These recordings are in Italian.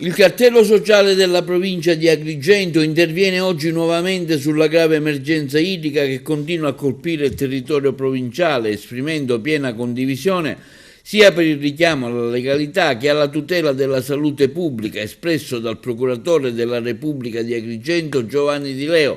Il cartello sociale della provincia di Agrigento interviene oggi nuovamente sulla grave emergenza idrica che continua a colpire il territorio provinciale, esprimendo piena condivisione sia per il richiamo alla legalità che alla tutela della salute pubblica espresso dal procuratore della Repubblica di Agrigento Giovanni Di Leo,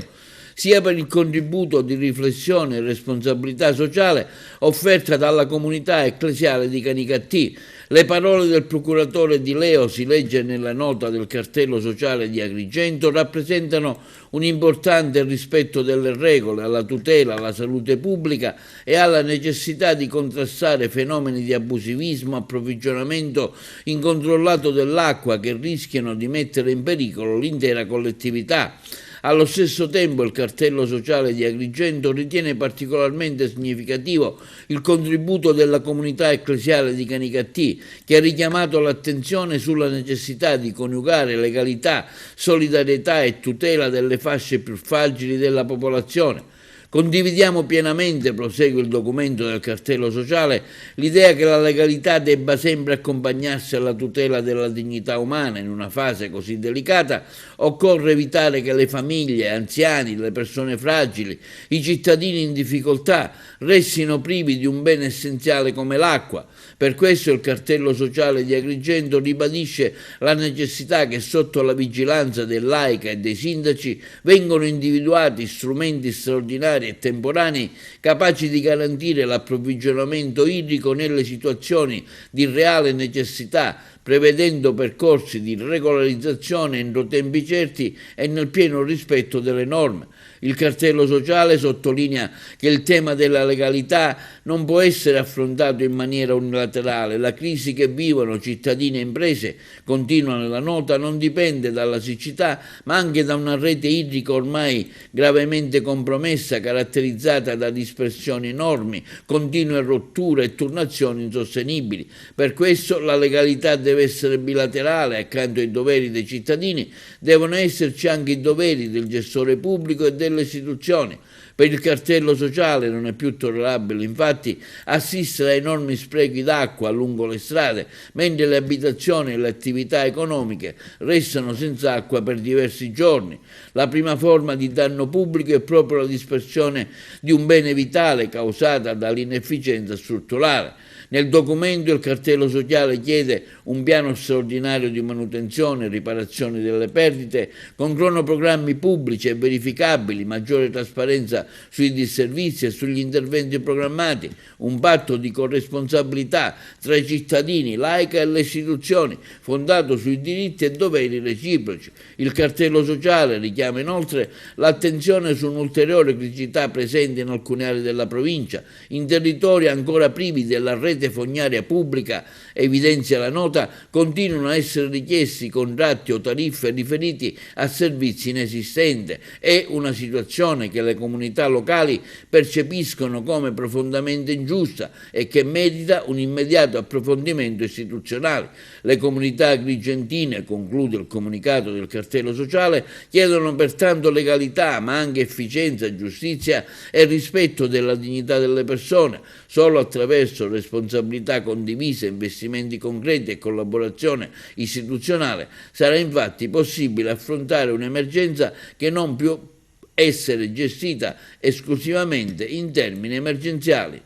sia per il contributo di riflessione e responsabilità sociale offerta dalla comunità ecclesiale di Canicattì. Le parole del procuratore Di Leo, si legge nella nota del cartello sociale di Agrigento, rappresentano un importante rispetto delle regole, alla tutela, alla salute pubblica e alla necessità di contrastare fenomeni di abusivismo, approvvigionamento incontrollato dell'acqua che rischiano di mettere in pericolo l'intera collettività. Allo stesso tempo il cartello sociale di Agrigento ritiene particolarmente significativo il contributo della comunità ecclesiale di Canicattì, che ha richiamato l'attenzione sulla necessità di coniugare legalità, solidarietà e tutela delle fasce più fragili della popolazione. Condividiamo pienamente, prosegue il documento del cartello sociale, l'idea che la legalità debba sempre accompagnarsi alla tutela della dignità umana. In una fase così delicata occorre evitare che le famiglie, anziani, le persone fragili, i cittadini in difficoltà restino privi di un bene essenziale come l'acqua. Per questo il cartello sociale di Agrigento ribadisce la necessità che sotto la vigilanza dell'AICA e dei sindaci vengano individuati strumenti straordinari e temporanei capaci di garantire l'approvvigionamento idrico nelle situazioni di reale necessità, prevedendo percorsi di regolarizzazione entro tempi certi e nel pieno rispetto delle norme. Il cartello sociale sottolinea che il tema della legalità non può essere affrontato in maniera unilaterale. La crisi che vivono cittadini e imprese, continua nella nota, non dipende dalla siccità, ma anche da una rete idrica ormai gravemente compromessa, caratterizzata da dispersioni enormi, continue rotture e turnazioni insostenibili. Per questo la legalità deve essere bilaterale. Accanto ai doveri dei cittadini devono esserci anche i doveri del gestore pubblico e delle istituzioni. Per il cartello sociale non è più tollerabile, infatti, assistere a enormi sprechi d'acqua lungo le strade, mentre le abitazioni e le attività economiche restano senza acqua per diversi giorni. La prima forma di danno pubblico è proprio la dispersione di un bene vitale causata dall'inefficienza strutturale. Nel documento il cartello sociale chiede un piano straordinario di manutenzione e riparazione delle perdite con cronoprogrammi pubblici e verificabili, maggiore trasparenza sui disservizi e sugli interventi programmati, un patto di corresponsabilità tra i cittadini, l'AICA e le istituzioni, fondato sui diritti e doveri reciproci. Il cartello sociale richiama inoltre l'attenzione su un'ulteriore criticità presente in alcune aree della provincia, in territori ancora privi della rete fognaria pubblica. Evidenzia la nota, continuano a essere richiesti contratti o tariffe riferiti a servizi inesistenti. È una situazione che le comunità locali percepiscono come profondamente ingiusta e che merita un immediato approfondimento istituzionale. Le comunità agrigentine, conclude il comunicato del cartello sociale, chiedono pertanto legalità, ma anche efficienza, giustizia e rispetto della dignità delle persone. Solo attraverso responsabilità condivisa, investimenti concreti e collaborazione istituzionale sarà infatti possibile affrontare un'emergenza che non può essere gestita esclusivamente in termini emergenziali.